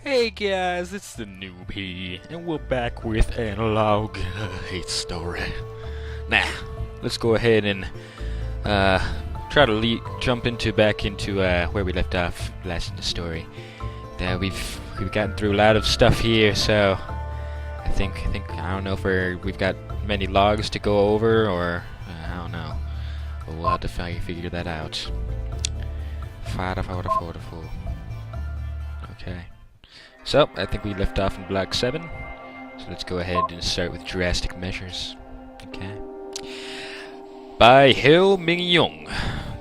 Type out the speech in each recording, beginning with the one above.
Hey guys, it's the Newbie, and we're back with Analogue hate story. Now, let's go ahead and try to jump back into where we left off last in the story. We've gotten through a lot of stuff here, so I think I don't know if we've got many logs to go over, or I don't know. But we'll have to figure that out. Okay. So, I think we left off in block 7. So let's go ahead and start with drastic measures. Okay. By Hill Ming-young,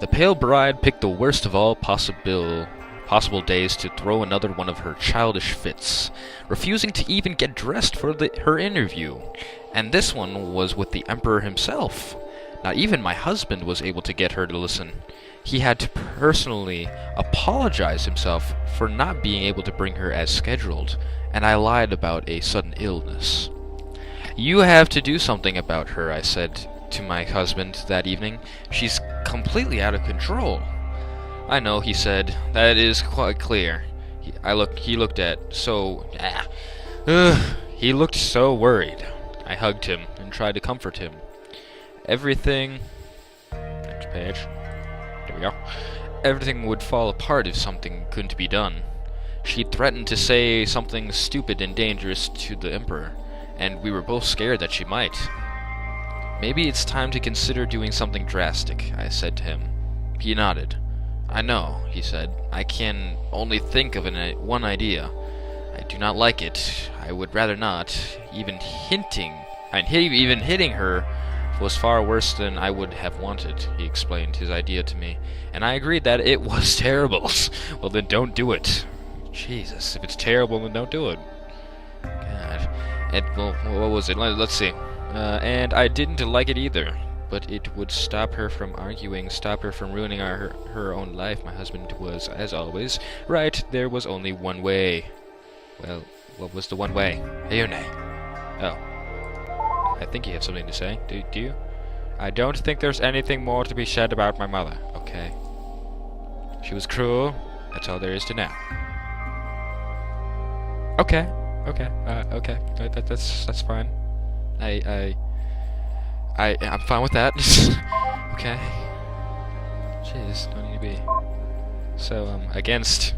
the pale bride picked the worst of all possible days to throw another one of her childish fits, refusing to even get dressed for her interview. And this one was with the Emperor himself. Not even my husband was able to get her to listen. He had to personally apologize himself for not being able to bring her as scheduled, and I lied about a sudden illness. "You have to do something about her," I said to my husband that evening. "She's completely out of control." "I know," he said. "That is quite clear." He looked so worried. I hugged him and tried to comfort him. Everything... Next page. There we go. Everything would fall apart if something couldn't be done. She threatened to say something stupid and dangerous to the Emperor, and we were both scared that she might. "Maybe it's time to consider doing something drastic," I said to him. He nodded. "I know," he said. "I can only think of one idea. I do not like it. I would rather not. Even hitting her was far worse than I would have wanted." He explained his idea to me, and I agreed that it was terrible. "Well, then don't do it." Jesus, if it's terrible, then don't do it. God. What was it? Let's see. And I didn't like it either, but it would stop her from arguing, stop her from ruining her own life. My husband was, as always, right. There was only one way. Well, what was the one way? Ayune. Oh. I think you have something to say. Do you? "I don't think there's anything more to be said about my mother." Okay. "She was cruel. That's all there is to know." Okay. Okay. Okay. That's fine. I'm fine with that. Okay. Jeez, don't need to be so against.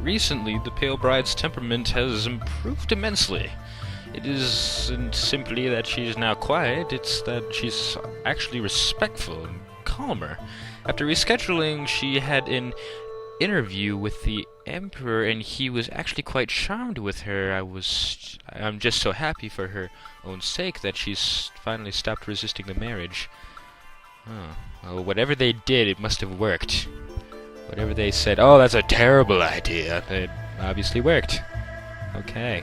"Recently, the pale bride's temperament has improved immensely. It isn't simply that she's now quiet, it's that she's actually respectful and calmer. After rescheduling, she had an interview with the Emperor, and he was actually quite charmed with her. I'm just so happy for her own sake that she's finally stopped resisting the marriage." Oh, well, whatever they did, it must have worked. Whatever they said, "Oh, that's a terrible idea," it obviously worked. Okay.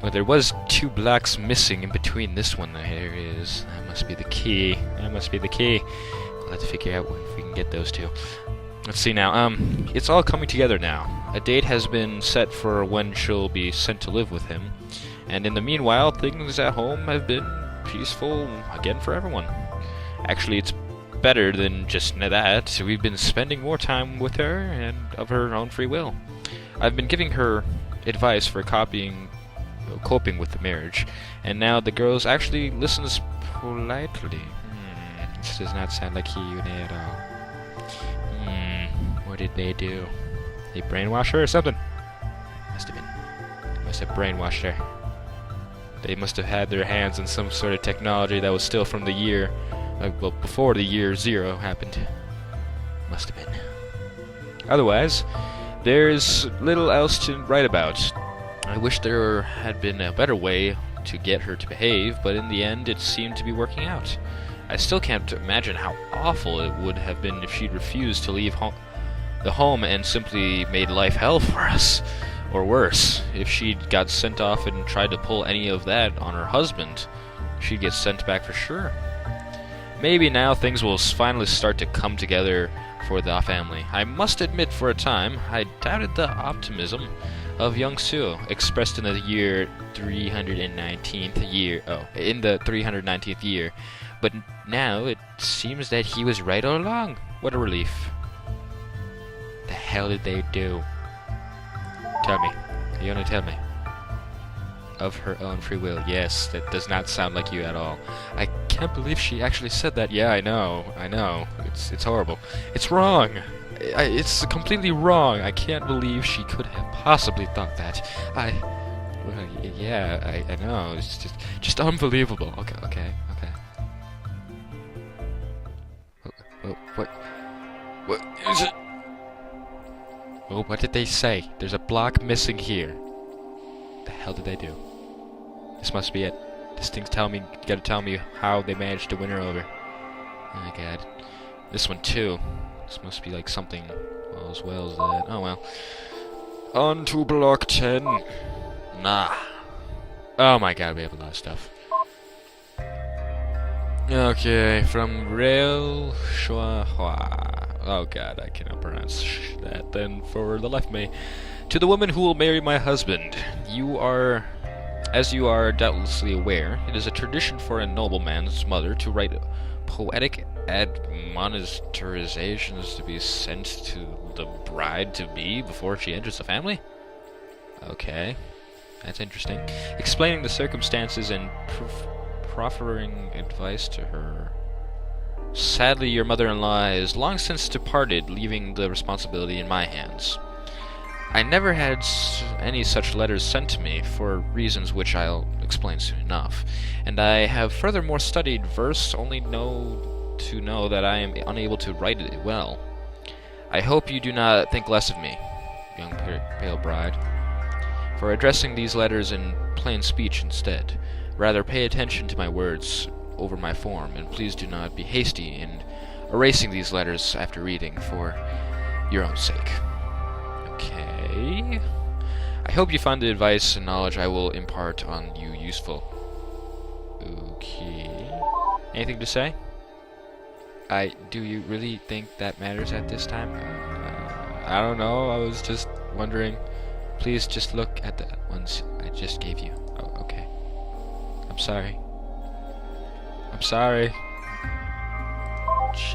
Well, there was 2 blocks missing in between this one. There is. That must be the key. We'll have to figure out if we can get those 2. Let's see now. It's all coming together now. A date has been set for when she'll be sent to live with him. And in the meanwhile, things at home have been peaceful again for everyone. Actually, it's better than just that. We've been spending more time with her, and of her own free will. I've been giving her advice for coping with the marriage, and now the girls actually listens politely. This does not sound like Hiyune at all. What did they do? They brainwash her or something? Must have brainwashed her. They must have had their hands on some sort of technology that was still from the year, before the year 0 happened. Must have been. Otherwise, there's little else to write about. I wish there had been a better way to get her to behave, but in the end it seemed to be working out. I still can't imagine how awful it would have been if she'd refused to leave the home and simply made life hell for us. Or worse, if she'd got sent off and tried to pull any of that on her husband, she'd get sent back for sure. Maybe now things will finally start to come together for the family. I must admit, for a time, I doubted the optimism of young Sue, expressed in the 319th year, but now it seems that he was right all along. What a relief. The hell did they do? Tell me. Ione, tell me. Of her own free will. Yes, that does not sound like you at all. I can't believe she actually said that. Yeah, I know. It's horrible. It's wrong. It's completely wrong. I can't believe she could have possibly thought that. Well, yeah, I know. It's just unbelievable. Okay. What is it? Oh, what did they say? There's a block missing here. The hell did they do? This must be it. This thing's telling me, you gotta tell me how they managed to win her over. Oh my god. This one too. This must be like something as well as that. Oh well. On to block 10. Nah. Oh my god, we have a lot of stuff. Okay, from Rail Shua. Oh god, I cannot pronounce that then for the life of me. To the woman who will marry my husband, as you are doubtlessly aware, it is a tradition for a nobleman's mother to write poetic admonitorizations to be sent to the bride-to-be before she enters the family? Okay, that's interesting. Explaining the circumstances and proffering advice to her. Sadly, your mother-in-law is long since departed, leaving the responsibility in my hands. I never had any such letters sent to me, for reasons which I'll explain soon enough, and I have furthermore studied verse only to know that I am unable to write it well. I hope you do not think less of me, young pale bride, for addressing these letters in plain speech instead. Rather pay attention to my words over my form, and please do not be hasty in erasing these letters after reading, for your own sake. Okay. I hope you find the advice and knowledge I will impart on you useful. Okay. Anything to say? Do you really think that matters at this time? I don't know. I was just wondering. Please just look at the ones I just gave you. Oh, okay. I'm sorry.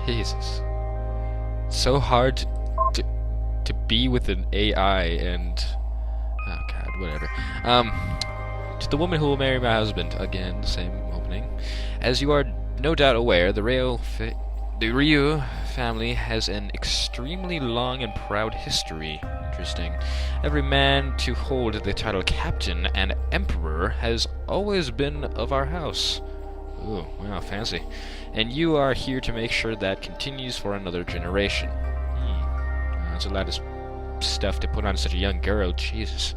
Jesus. It's so hard to be with an AI and... Oh god, whatever. To the woman who will marry my husband. Again, same opening. As you are no doubt aware, the Ryu family has an extremely long and proud history. Interesting. Every man to hold the title captain and emperor has always been of our house. Ooh, wow, fancy. And you are here to make sure that continues for another generation. That's a lot of stuff to put on such a young girl, Jesus.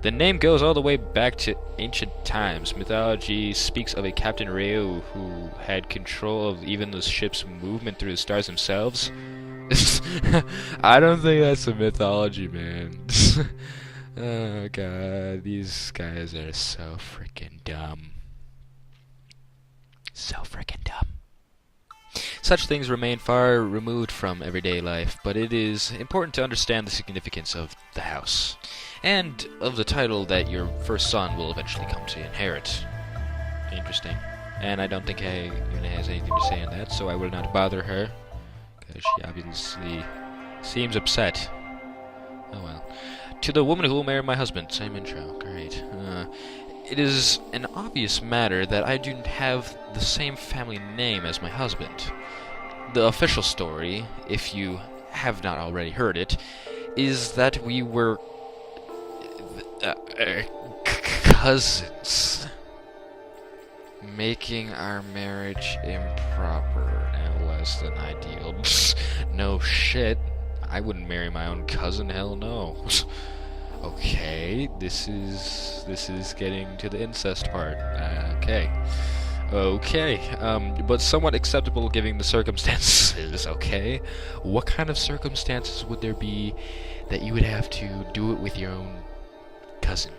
The name goes all the way back to ancient times. Mythology speaks of a Captain Ryu who had control of even the ship's movement through the stars themselves. I don't think that's a mythology, man. Oh god, these guys are so freaking dumb. So freaking dumb. Such things remain far removed from everyday life, but it is important to understand the significance of the house, and of the title that your first son will eventually come to inherit. Interesting. And I don't think Yuna has anything to say on that, so I will not bother her, because she obviously seems upset. Oh well. To the woman who will marry my husband. Same intro. Great. It is an obvious matter that I do have the same family name as my husband. The official story, if you have not already heard it, is that we were cousins, making our marriage improper and less than ideal. No shit, I wouldn't marry my own cousin, hell no. Okay, this is getting to the incest part. Okay, but somewhat acceptable given the circumstances. Okay, what kind of circumstances would there be that you would have to do it with your own cousin?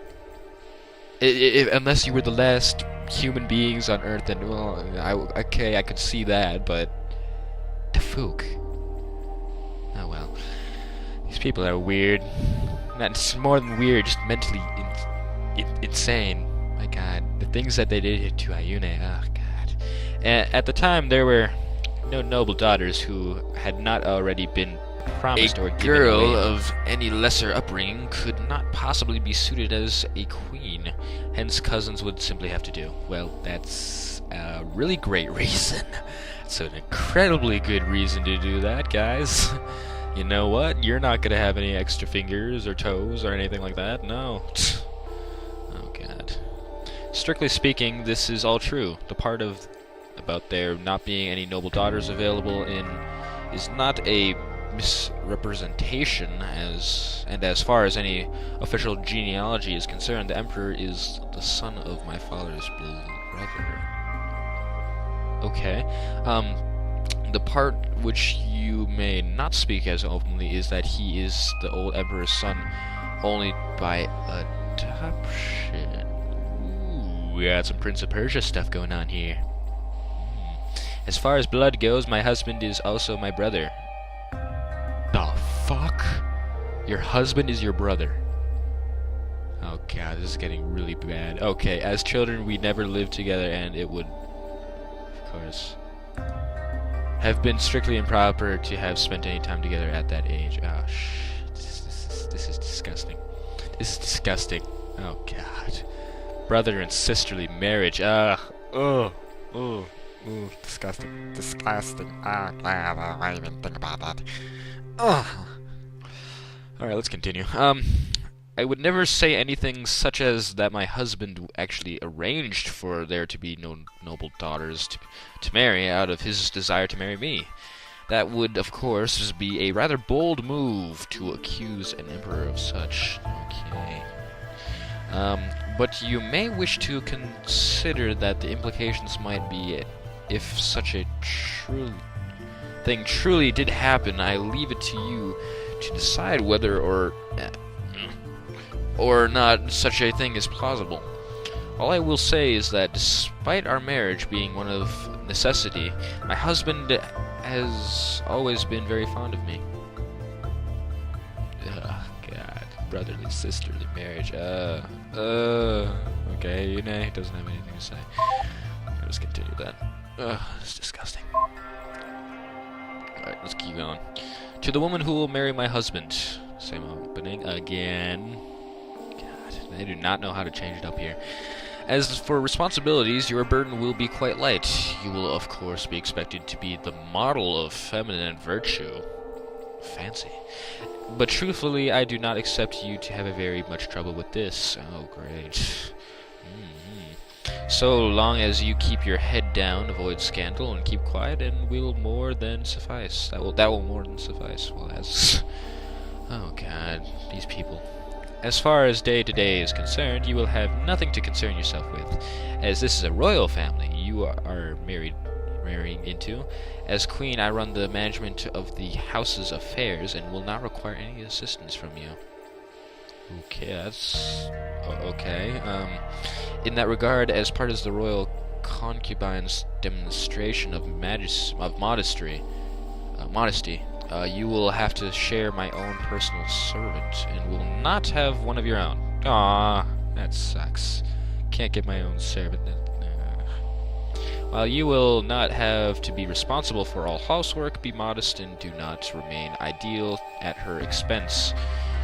Unless you were the last human beings on Earth, then well, I could see that, but the fook. Oh well, these people are weird. Not more than weird, just mentally insane. My god, the things that they did to Ayune, oh god. At the time, there were no noble daughters who had not already been promised or given away. A girl of any lesser upbringing could cannot possibly be suited as a queen. Hence, cousins would simply have to do. Well, that's a really great reason. It's an incredibly good reason to do that, guys. You know what? You're not gonna have any extra fingers or toes or anything like that. No. Oh, God. Strictly speaking, this is all true. The part about there not being any noble daughters available is not a misrepresentation, as far as any official genealogy is concerned, the Emperor is the son of my father's brother. Okay. The part which you may not speak as openly is that he is the old Emperor's son only by adoption. Ooh, we got some Prince of Persia stuff going on here. As far as blood goes, my husband is also my brother. The fuck? Your husband is your brother. Oh God, this is getting really bad. Okay, as children we never lived together, and it would, of course, have been strictly improper to have spent any time together at that age. Oh shit, this is disgusting. This is disgusting. Oh God. Brother and sisterly marriage. Disgusting. Disgusting. I don't even think about that. Alright, let's continue. I would never say anything such as that my husband actually arranged for there to be no noble daughters to marry out of his desire to marry me. That would, of course, be a rather bold move to accuse an emperor of such. Okay. But you may wish to consider that the implications might be if such a thing truly did happen. I leave it to you to decide whether or not such a thing is plausible. All I will say is that despite our marriage being one of necessity, my husband has always been very fond of me. Oh, God. Brotherly, sisterly marriage. Okay, he doesn't have anything to say. Let's continue that. It's disgusting. Alright, let's keep going. To the woman who will marry my husband. Same opening again. God, I do not know how to change it up here. As for responsibilities, your burden will be quite light. You will, of course, be expected to be the model of feminine virtue. Fancy. But truthfully, I do not expect you to have very much trouble with this. Oh, great. So long as you keep your head down, avoid scandal, and keep quiet, and will more than suffice. That will more than suffice. Well, that's... Oh, God. These people. As far as day-to-day is concerned, you will have nothing to concern yourself with. As this is a royal family you are marrying into. As queen, I run the management of the house's affairs, and will not require any assistance from you. Okay, that's... okay. In that regard, as part of the royal concubine's demonstration of modesty, you will have to share my own personal servant, and will not have one of your own. Ah, that sucks. Can't get my own servant. While you will not have to be responsible for all housework, be modest and do not remain ideal at her expense.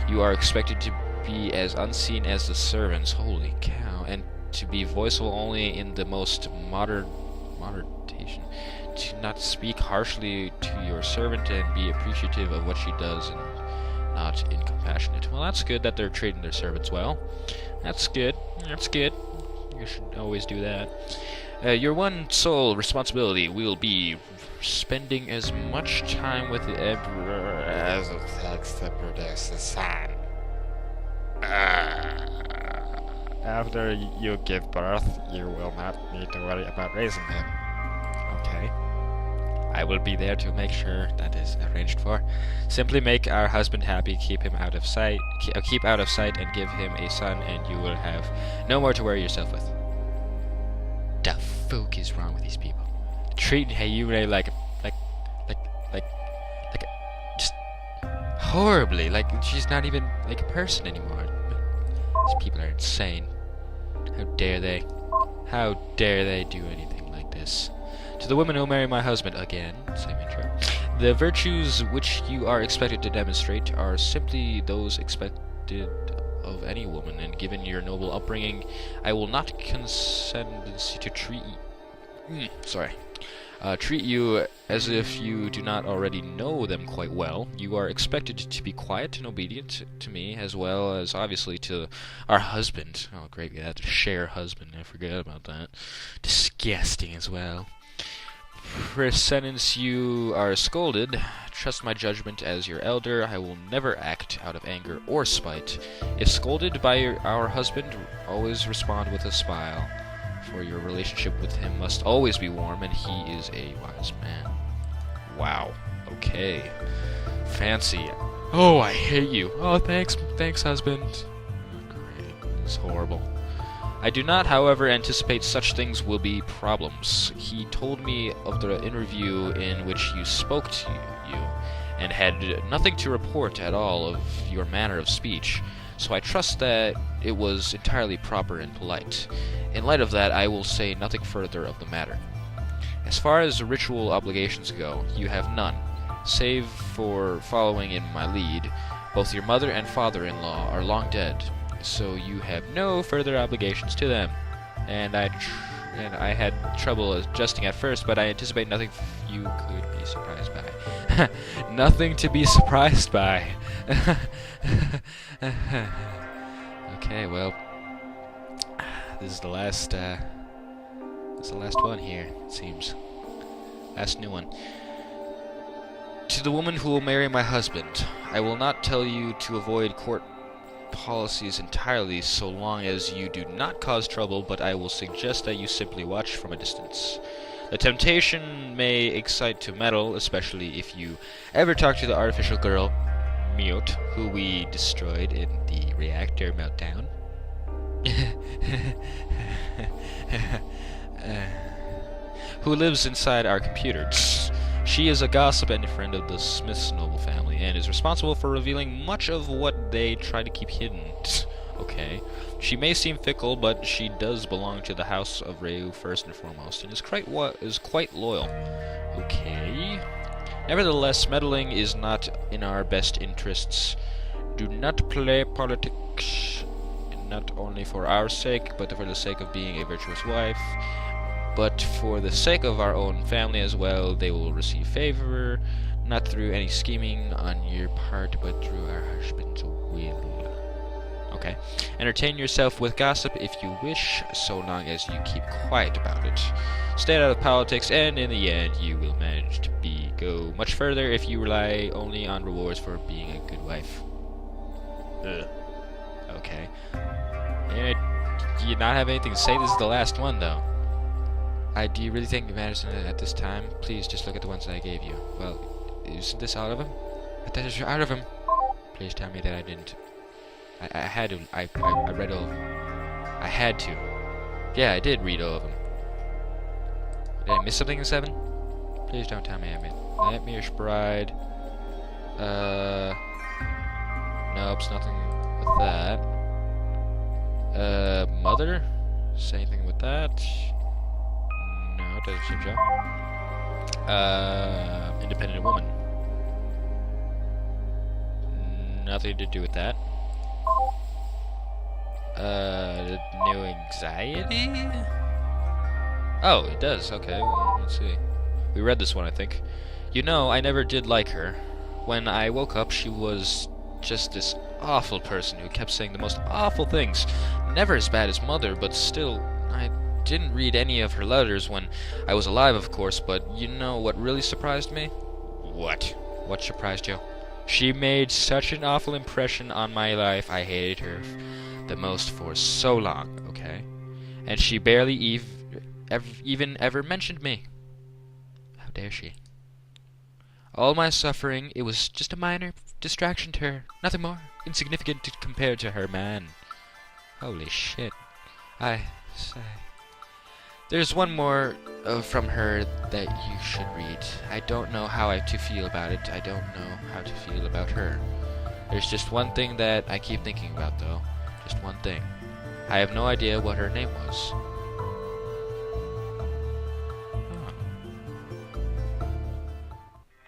You are expected to be as unseen as the servants, holy cow, and to be voiceful only in the most moderation. To not speak harshly to your servant and be appreciative of what she does and not incompassionate. Well, that's good that they're treating their servants well. That's good. That's good. You should always do that. Your one sole responsibility will be spending as much time with the Emperor as it takes to produce a son. After you give birth, you will not need to worry about raising him. Okay. I will be there to make sure that is arranged for. Simply make our husband happy, keep him out of sight, keep out of sight, and give him a son, and you will have no more to worry yourself with. The fuck is wrong with these people? Treating Hayure like just horribly, like she's not even like a person anymore. These people are insane. How dare they? How dare they do anything like this? To the woman who will marry my husband, again, same intro. The virtues which you are expected to demonstrate are simply those expected of any woman, and given your noble upbringing, I will not consent to treat you as if you do not already know them quite well. You are expected to be quiet and obedient to me, as well as obviously to our husband. Oh, great, we have to share husband. I forgot about that. Disgusting as well. Since you are scolded, trust my judgment as your elder. I will never act out of anger or spite. If scolded by our husband, always respond with a smile, for your relationship with him must always be warm, and he is a wise man. Wow. Okay. Fancy. Oh, I hate you. Oh, thanks, husband. Oh, great. This is horrible. I do not, however, anticipate such things will be problems. He told me of the interview in which you spoke to you, and had nothing to report at all of your manner of speech, so I trust that it was entirely proper and polite. In light of that, I will say nothing further of the matter. As far as ritual obligations go, you have none, save for following in my lead. Both your mother and father-in-law are long dead, so you have no further obligations to them. And I had trouble adjusting at first, but I anticipate nothing you could be surprised by. Nothing to be surprised by. Okay, well, this is the last one here, it seems. Last new one. To the woman who will marry my husband, I will not tell you to avoid court policies entirely so long as you do not cause trouble, but I will suggest that you simply watch from a distance. The temptation may excite to meddle, especially if you ever talk to the artificial girl, Mute, who we destroyed in the reactor meltdown. Who lives inside our computer. She is a gossip and a friend of the Smith's noble family, and is responsible for revealing much of what they try to keep hidden. Okay. She may seem fickle, but she does belong to the House of Reu first and foremost, and is quite loyal. Okay. Nevertheless, meddling is not in our best interests. Do not play politics, not only for our sake, but for the sake of being a virtuous wife. But for the sake of our own family as well, they will receive favor, not through any scheming on your part, but through our husband's will. Okay. Entertain yourself with gossip if you wish, so long as you keep quiet about it. Stay out of politics, and in the end, you will manage to go much further if you rely only on rewards for being a good wife. Ugh. Okay. Do you not have anything to say? This is the last one, though. Do you really think it matters at this time? Please just look at the ones that I gave you. Well, isn't this all of them? But that is out of them. Please tell me that I didn't. I had to. I read all. I had to. Yeah, I did read all of them. Did I miss something in 7? Please don't tell me I missed. Nightmare's Bride. Nope, nothing with that. Mother? Say anything with that? No, doesn't seem so. Independent Woman. Nothing to do with that. New Anxiety? Oh, it does. Okay, well, let's see. We read this one, I think. You know, I never did like her. When I woke up, she was just this awful person who kept saying the most awful things. Never as bad as Mother, but still, I didn't read any of her letters when I was alive, of course, but you know what really surprised me? What? What surprised you? She made such an awful impression on my life, I hated her the most for so long, okay? And she barely even ever mentioned me. How dare she? All my suffering, it was just a minor distraction to her. Nothing more. Insignificant compared to her, man. Holy shit. I say. There's one more from her that you should read. I don't know how to feel about it. I don't know how to feel about her. There's just one thing that I keep thinking about, though. Just one thing. I have no idea what her name was.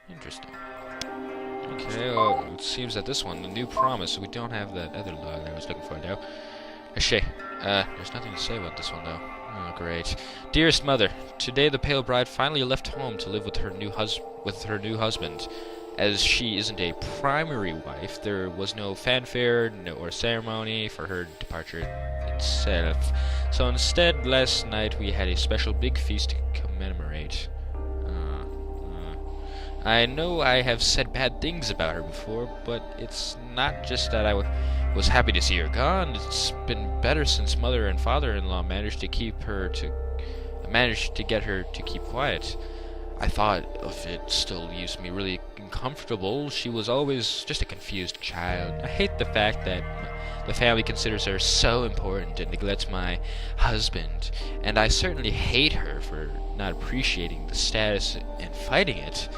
Interesting. Okay, well, it seems that this one, the new promise, we don't have that other log that I was looking for now. There's nothing to say about this one, though. Oh, great. Dearest mother, today the pale bride finally left home to live with her new husband. As she isn't a primary wife, there was no fanfare or ceremony for her departure itself. So instead, last night we had a special big feast to commemorate. I know I have said bad things about her before, but it's not just that I was happy to see her gone. It's been better since mother and father-in-law managed to get her to keep quiet. I thought of it still used me really uncomfortable. She was always just a confused child. I hate the fact that the family considers her so important and neglects my husband, and I certainly hate her for not appreciating the status and fighting it.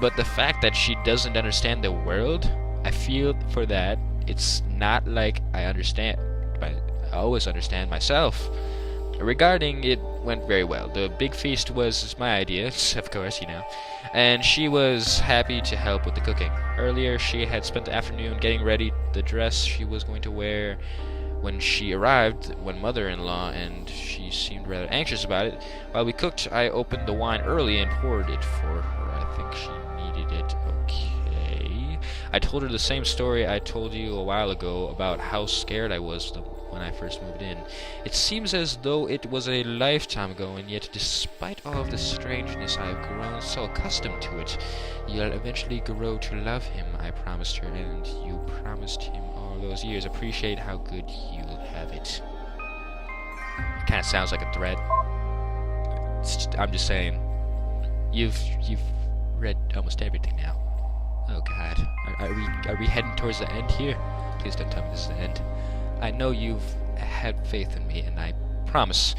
But the fact that she doesn't understand the world, I feel for that. It's not like I understand, but I always understand myself. Regarding it went very well. The big feast was my idea, of course, and she was happy to help with the cooking. Earlier, she had spent the afternoon getting ready the dress she was going to wear when she arrived, when mother-in-law, and she seemed rather anxious about it. While we cooked, I opened the wine early and poured it for her. I think she needed it. Okay. I told her the same story I told you a while ago about how scared I was when I first moved in. It seems as though it was a lifetime ago, and yet despite all of the strangeness, I have grown so accustomed to it. You'll eventually grow to love him, I promised her, and you promised him all those years. Appreciate how good you'll have it. It kind of sounds like a threat. I'm just saying. You've read almost everything now. Oh God, are we heading towards the end here? Please don't tell me this is the end. I know you've had faith in me, and I promise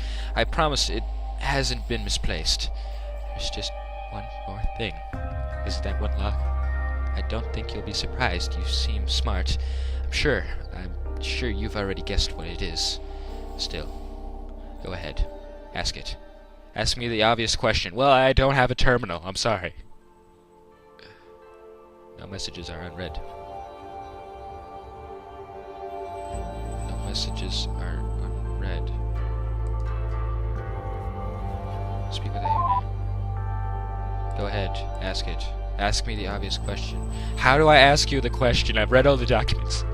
it hasn't been misplaced. There's just one more thing. Is that one log? I don't think you'll be surprised. You seem smart. I'm sure you've already guessed what it is. Still, go ahead. Ask it. Ask me the obvious question. Well, I don't have a terminal. I'm sorry. No messages are unread. Messages are unread. Speak without your name. Go ahead, ask it. Ask me the obvious question. How do I ask you the question? I've read all the documents.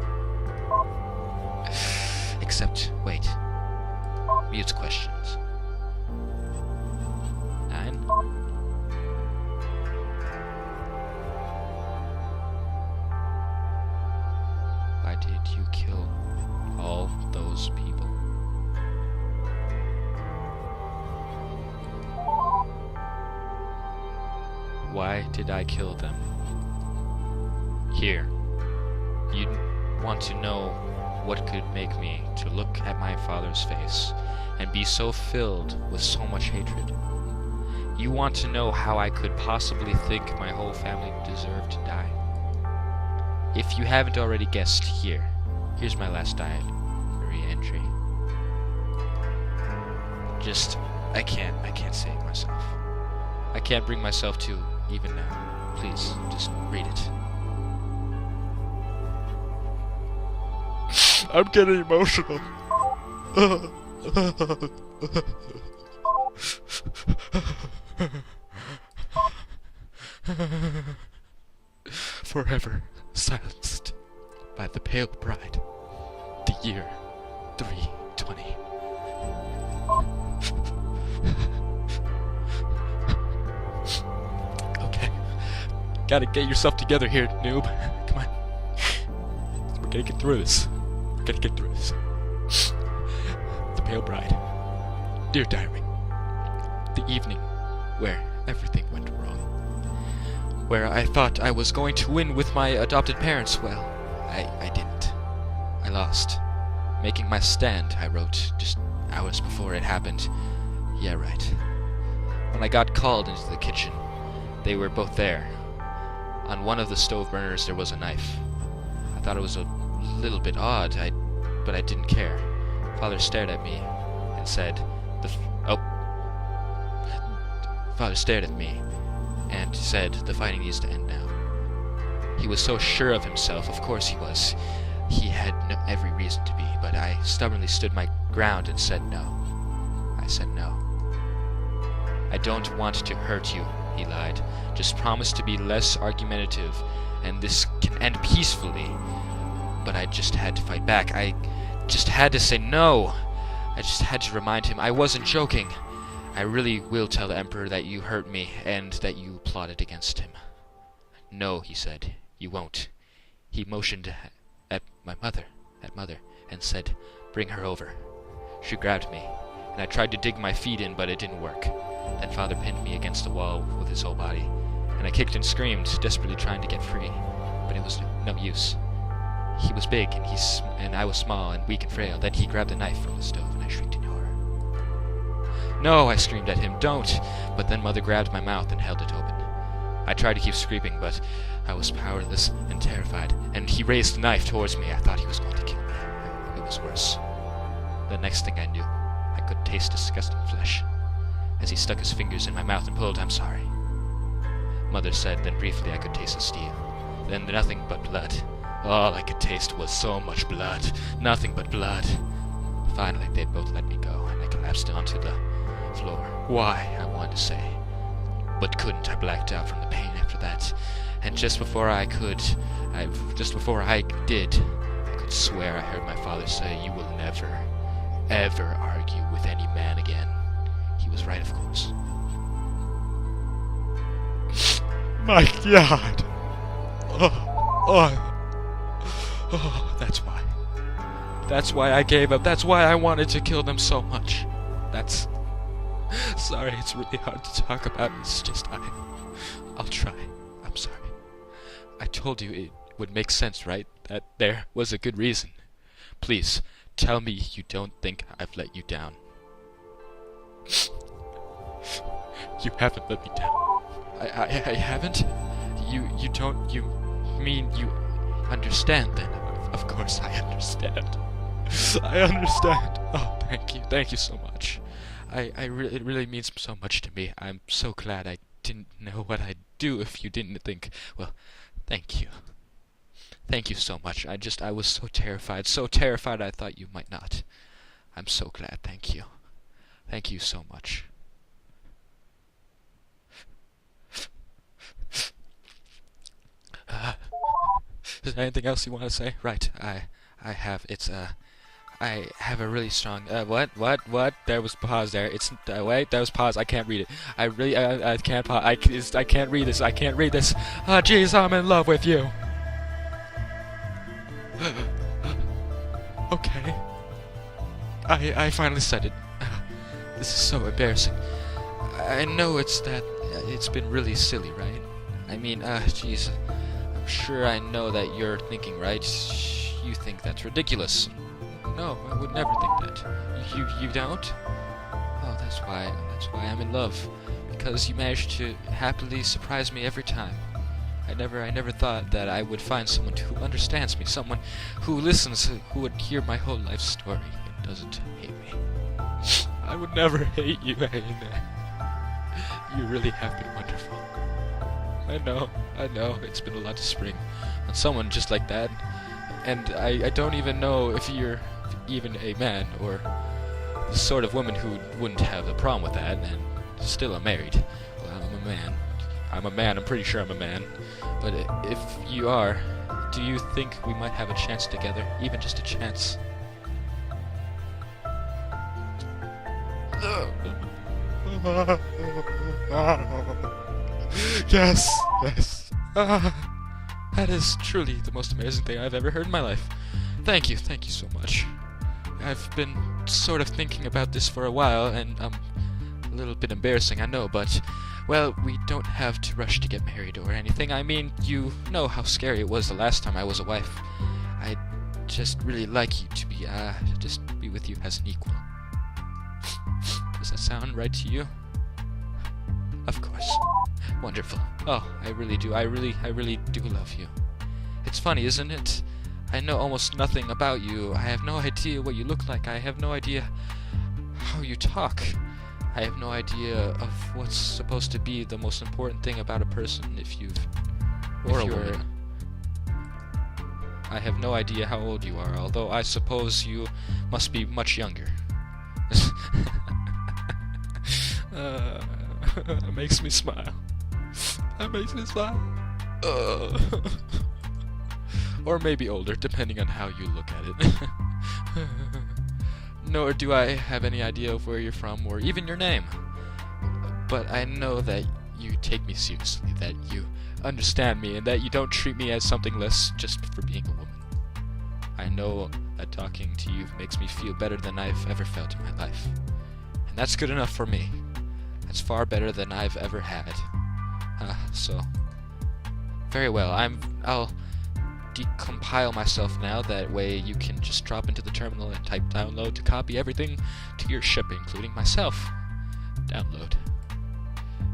Except, wait. Mute questions. 9. Why did you kill all those people? Why did I kill them? Here. You want to know what could make me to look at my father's face and be so filled with so much hatred. You want to know how I could possibly think my whole family deserved to die. If you haven't already guessed, here's my last diary entry. I can't say it myself. I can't bring myself to even now. Please, just read it. I'm getting emotional. Forever silenced by the pale bride. The year 320. Okay. Gotta get yourself together here, noob. Come on. We're gonna get through this. The pale bride. Dear diary. The evening where everything went wrong. Where I thought I was going to win with my adopted parents. Well, I didn't. I lost. Making my stand, I wrote, just hours before it happened. Yeah, right. When I got called into the kitchen, they were both there. On one of the stove burners there was a knife. I thought it was a little bit odd, but I didn't care. Father stared at me and said, Father stared at me and said, the fighting needs to end now. He was so sure of himself. Of course he was. He had every reason to be, but I stubbornly stood my ground and said no. I said no. I don't want to hurt you, he lied. Just promise to be less argumentative, and this can end peacefully. But I just had to fight back. I just had to say no. I just had to remind him I wasn't joking. I really will tell the Emperor that you hurt me, and that you plotted against him. No, he said, you won't. He motioned at mother, and said, bring her over. She grabbed me, and I tried to dig my feet in, but it didn't work. Then Father pinned me against the wall with his whole body, and I kicked and screamed, desperately trying to get free, but it was no use. He was big, and I was small and weak and frail. Then he grabbed a knife from the stove, and I shrieked in horror. No, I screamed at him, don't! But then Mother grabbed my mouth and held it open. I tried to keep screaming, but I was powerless and terrified, and he raised the knife towards me. I thought he was going to kill me. It was worse. The next thing I knew, I could taste disgusting flesh. As he stuck his fingers in my mouth and pulled, I'm sorry. Mother said, then briefly I could taste the steel. Then nothing but blood. All I could taste was so much blood. Nothing but blood. Finally, they both let me go, and I collapsed onto the floor. Why, I wanted to say, but couldn't. I blacked out from the pain after that. And just before I did, I could swear I heard my father say, you will never, ever argue with any man again. He was right, of course. My God! That's why. That's why I gave up. That's why I wanted to kill them so much. That's... Sorry, it's really hard to talk about. It's just I'll try. I'm sorry. I told you it would make sense, right? That there was a good reason. Please, tell me you don't think I've let you down. You haven't let me down. I haven't? You don't... You mean you understand then? Of course I understand. I understand. Oh, thank you. Thank you so much. It really means so much to me. I'm so glad. I didn't know what I'd do if you didn't think... Well, thank you. Thank you so much. I was so terrified I thought you might not. I'm so glad. Thank you. Thank you so much. Is there anything else you want to say? Right, I have a really strong, what? There was pause there. Wait, there was pause. I can't read it. I can't pause. I can't read this. Ah, jeez, I'm in love with you. Okay. I finally said it. This is so embarrassing. I know it's been really silly, right? I mean, jeez. I'm sure I know that you're thinking, right? You think that's ridiculous. No, I would never think that. You don't? Oh, that's why I'm in love. Because you manage to happily surprise me every time. I never thought that I would find someone who understands me, someone who listens, who would hear my whole life story and doesn't hate me. I would never hate you, Aina. You really have been wonderful. I know, it's been a lot to spring on someone just like that. And I don't even know if you're even a man, or the sort of woman who wouldn't have a problem with that, and still I'm married. Well, I'm a man, I'm pretty sure I'm a man. But if you are, do you think we might have a chance together? Even just a chance? Yes. That is truly the most amazing thing I've ever heard in my life. Thank you so much. I've been sort of thinking about this for a while, and a little bit embarrassing, I know, but, well, we don't have to rush to get married or anything. I mean, you know how scary it was the last time I was a wife. I'd just really like you to be, just be with you as an equal. Does that sound right to you? Of course. Wonderful. Oh, I really do. I really do love you. It's funny, isn't it? I know almost nothing about you. I have no idea what you look like. I have no idea how you talk. I have no idea of what's supposed to be the most important thing about a person if you're... I have no idea how old you are, although I suppose you must be much younger. It makes me smile. That makes me smile. Or maybe older, depending on how you look at it. Nor do I have any idea of where you're from, or even your name. But I know that you take me seriously, that you understand me, and that you don't treat me as something less just for being a woman. I know that talking to you makes me feel better than I've ever felt in my life. And that's good enough for me. That's far better than I've ever had. So... Very well, I'll decompile myself now, that way you can just drop into the terminal and type download to copy everything to your ship, including myself. Download.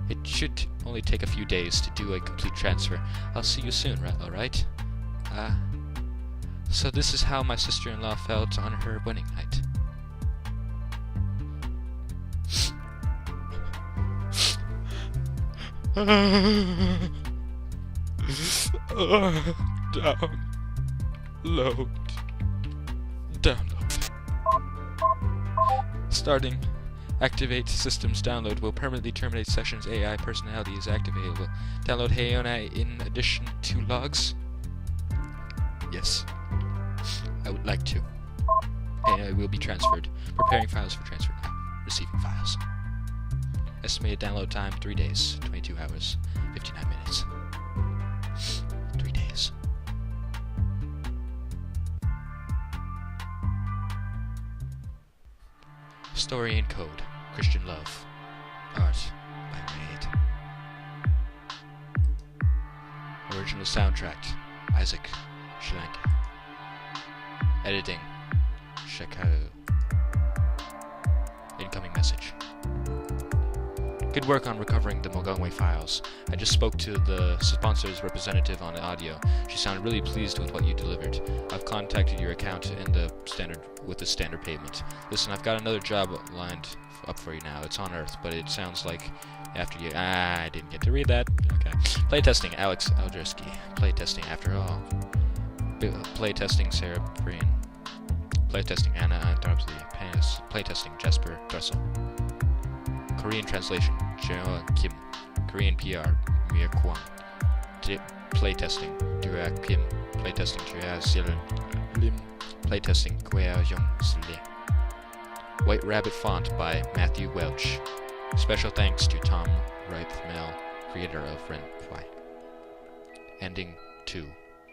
It should only take a few days to do a complete transfer. I'll see you soon, alright? So this is how my sister-in-law felt on her wedding night. Download. Starting. Activate systems download will permanently terminate sessions. AI personality is activatable. Download Hayona in addition to logs? Yes. I would like to. Hayona will be transferred. Preparing files for transfer now. Receiving files. Estimated download time 3 days, 22 hours, 59 minutes. 3 days. Story and code. Christian love. Art by Raid. Original soundtrack. Isaac Schlenker. Editing. Shekaru. Incoming message. Good work on recovering the Mogongway files. I just spoke to the sponsor's representative on the audio. She sounded really pleased with what you delivered. I've contacted your account in the standard payment. Listen, I've got another job lined up for you now. It's on Earth, but it sounds like after you... I didn't get to read that. Okay. Playtesting, Alex Alderski. Playtesting, after all. Playtesting, Sarah Breen. Playtesting, Anna Antropsy. Playtesting, Jasper Dressel. Korean translation, Jeoa Kim. Korean PR, Mia Kwon. Playtesting, Dura Kim. Playtesting, Jia Silin Lim. Playtesting, Kwea Young Sli. White Rabbit font by Matthew Welch. Special thanks to Tom Reithmel, creator of Ren Ply. Ending 2.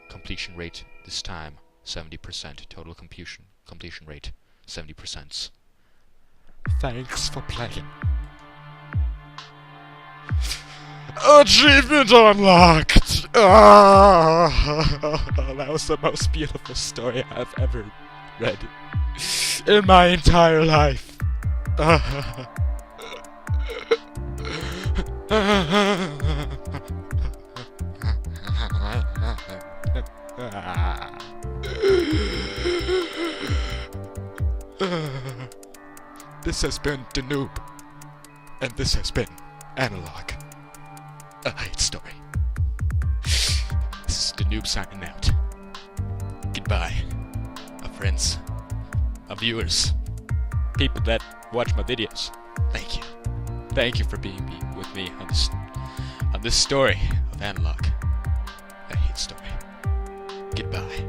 Completion rate this time 70%. Total completion rate 70%. Thanks for playing. Achievement unlocked! That was the most beautiful story I've ever read in my entire life. This has been DaxxNOOB, and this has been Analogue. A hate story. This is DaxxNOOB signing out. Goodbye, my friends, my viewers, people that watch my videos. Thank you. Thank you for being with me on this story of Analogue. A hate story. Goodbye.